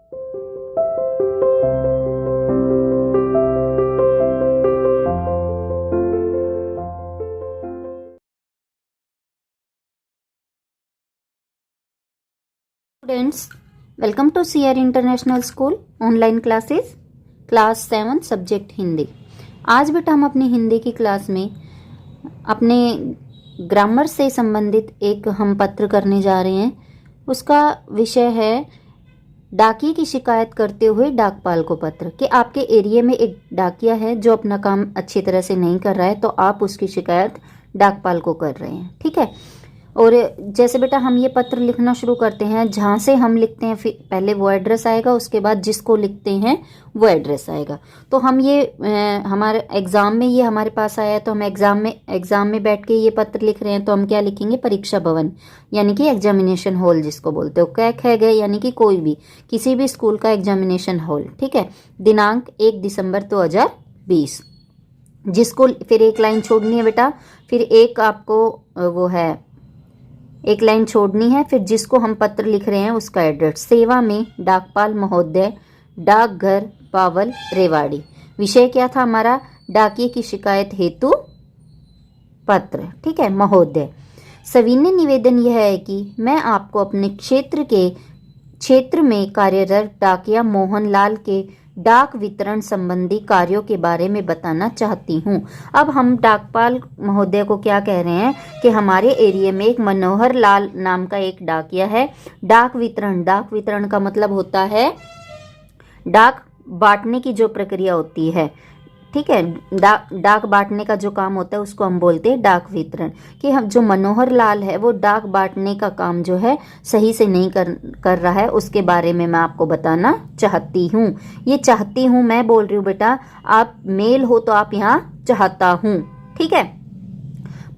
Students, welcome to CR international school online classes class 7 subject Hindi. आज बेटा हम अपनी हिंदी की क्लास में अपने ग्रामर से संबंधित एक हम पत्र करने जा रहे हैं। उसका विषय है डाकिये की शिकायत करते हुए डाकपाल को पत्र। कि आपके एरिया में एक डाकिया है जो अपना काम अच्छी तरह से नहीं कर रहा है, तो आप उसकी शिकायत डाकपाल को कर रहे हैं। ठीक है। और जैसे बेटा हम ये पत्र लिखना शुरू करते हैं, जहाँ से हम लिखते हैं फिर पहले वो एड्रेस आएगा, उसके बाद जिसको लिखते हैं वो एड्रेस आएगा। तो हम ये हमारे एग्ज़ाम में ये हमारे पास आया है, तो हम एग्ज़ाम में बैठ के ये पत्र लिख रहे हैं, तो हम क्या लिखेंगे? परीक्षा भवन, यानी कि एग्जामिनेशन हॉल जिसको बोलते हो। कैक है गए, यानी कि कोई भी किसी भी स्कूल का एग्जामिनेशन हॉल। ठीक है। दिनांक 1 दिसंबर 2020। जिसको फिर एक लाइन छोड़नी है बेटा, फिर एक आपको वो है एक लाइन छोड़नी है, फिर जिसको हम पत्र लिख रहे हैं उसका एड्रेस। सेवा में डाकपाल महोदय, डाकघर पावल रेवाड़ी। विषय क्या था हमारा? डाकिये की शिकायत हेतु पत्र। ठीक है। महोदय, सविनय निवेदन यह है कि मैं आपको अपने क्षेत्र में कार्यरत डाकिया मोहनलाल के डाक वितरण संबंधी कार्यों के बारे में बताना चाहती हूँ। अब हम डाकपाल महोदय को क्या कह रहे हैं कि हमारे एरिया में एक मनोहर लाल नाम का एक डाकिया है। डाक वितरण का मतलब होता है डाक बांटने की जो प्रक्रिया होती है। ठीक है। डाक बांटने का जो काम होता है उसको हम बोलते हैं डाक वितरण। कि हम जो मनोहर लाल है वो डाक बांटने का काम जो है सही से नहीं कर रहा है, उसके बारे में मैं आपको बताना चाहती हूँ। ये चाहती हूँ मैं बोल रही हूँ बेटा, आप मेल हो तो आप यहाँ चाहता हूँ। ठीक है।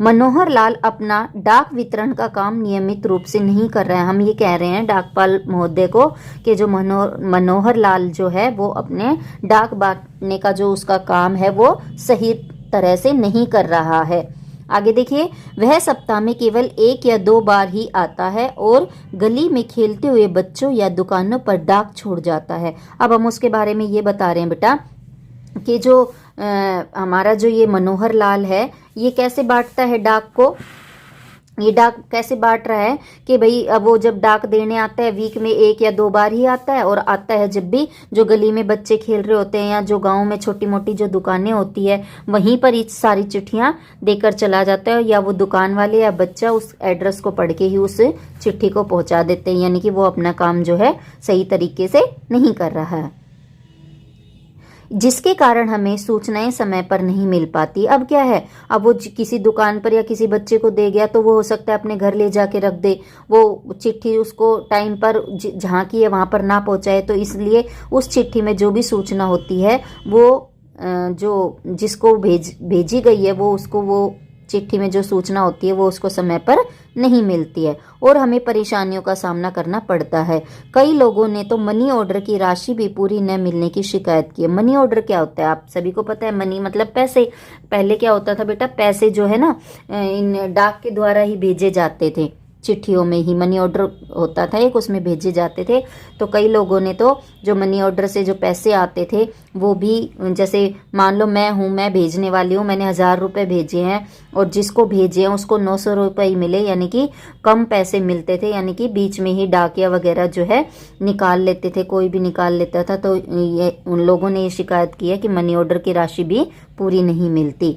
मनोहर लाल अपना डाक वितरण का काम नियमित रूप से नहीं कर रहा है। हम ये कह रहे हैं डाकपाल महोदय को कि जो मनोहर लाल जो है वो अपने डाक बांटने का जो उसका काम है वो सही तरह से नहीं कर रहा है। आगे देखिए, वह सप्ताह में केवल 1 या 2 बार ही आता है और गली में खेलते हुए बच्चों या दुकानों पर डाक छोड़ जाता है। अब हम उसके बारे में ये बता रहे हैं बेटा कि जो हमारा जो ये मनोहर लाल है ये कैसे बांटता है डाक को। ये डाक कैसे बांट रहा है कि भाई अब वो जब डाक देने आता है वीक में 1 या 2 बार ही आता है, और आता है जब भी जो गली में बच्चे खेल रहे होते हैं या जो गांव में छोटी मोटी जो दुकानें होती है वहीं पर ही सारी चिट्ठियां देकर चला जाता है, या वो दुकान वाले या बच्चा उस एड्रेस को पढ़ के ही उस चिट्ठी को पहुंचा देते हैं। यानी कि वो अपना काम जो है सही तरीके से नहीं कर रहा है, जिसके कारण हमें सूचनाएं समय पर नहीं मिल पाती। अब क्या है, अब वो किसी दुकान पर या किसी बच्चे को दे गया तो वो हो सकता है अपने घर ले जाके रख दे, वो चिट्ठी उसको टाइम पर जहाँ की है वहाँ पर ना पहुँचाए। तो इसलिए उस चिट्ठी में जो भी सूचना होती है वो जो जिसको भेजी गई है वो उसको वो चिट्ठी में जो सूचना होती है वो उसको समय पर नहीं मिलती है और हमें परेशानियों का सामना करना पड़ता है। कई लोगों ने तो मनी ऑर्डर की राशि भी पूरी न मिलने की शिकायत की है। मनी ऑर्डर क्या होता है आप सभी को पता है। मनी मतलब पैसे। पहले क्या होता था बेटा, पैसे जो है ना इन डाक के द्वारा ही भेजे जाते थे, चिट्ठियों में ही मनी ऑर्डर होता था एक, उसमें भेजे जाते थे। तो कई लोगों ने तो जो मनी ऑर्डर से जो पैसे आते थे वो भी, जैसे मान लो मैं भेजने वाली हूँ, मैंने 1000 रुपये भेजे हैं और जिसको भेजे हैं उसको 900 रुपये ही मिले, यानी कि कम पैसे मिलते थे। यानी कि बीच में ही डाकिया वगैरह जो है निकाल लेते थे, कोई भी निकाल लेता था। तो ये उन लोगों ने ये शिकायत की है कि मनी ऑर्डर की राशि भी पूरी नहीं मिलती।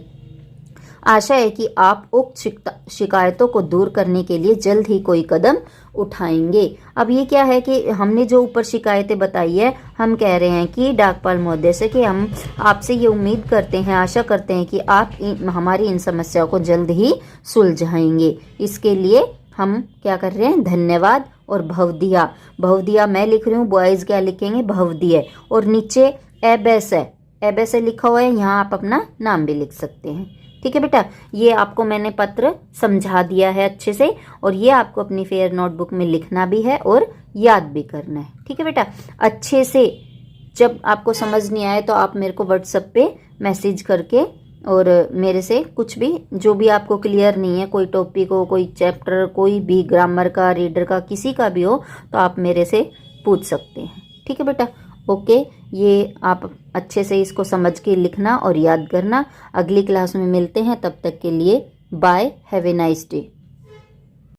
आशा है कि आप उक्त शिकायतों को दूर करने के लिए जल्द ही कोई कदम उठाएंगे। अब ये क्या है कि हमने जो ऊपर शिकायतें बताई है, हम कह रहे हैं कि डाकपाल महोदय से कि हम आपसे ये उम्मीद करते हैं, आशा करते हैं कि आप हमारी इन समस्याओं को जल्द ही सुलझाएंगे। इसके लिए हम क्या कर रहे हैं? धन्यवाद और भवदिया मैं लिख रही हूँ, बॉयज़ क्या लिखेंगे? भवदिया। और नीचे एबेस लिखा हुआ है, यहाँ आप अपना नाम भी लिख सकते हैं। ठीक है बेटा, ये आपको मैंने पत्र समझा दिया है अच्छे से, और ये आपको अपनी फेयर नोटबुक में लिखना भी है और याद भी करना है। ठीक है बेटा, अच्छे से जब आपको समझ नहीं आए तो आप मेरे को व्हाट्सएप पे मैसेज करके और मेरे से कुछ भी जो भी आपको क्लियर नहीं है, कोई टॉपिक हो, कोई चैप्टर, कोई भी ग्रामर का, रीडर का, किसी का भी हो, तो आप मेरे से पूछ सकते हैं। ठीक है बेटा, ओके। ये आप अच्छे से इसको समझ के लिखना और याद करना। अगली क्लास में मिलते हैं, तब तक के लिए bye, have a nice day.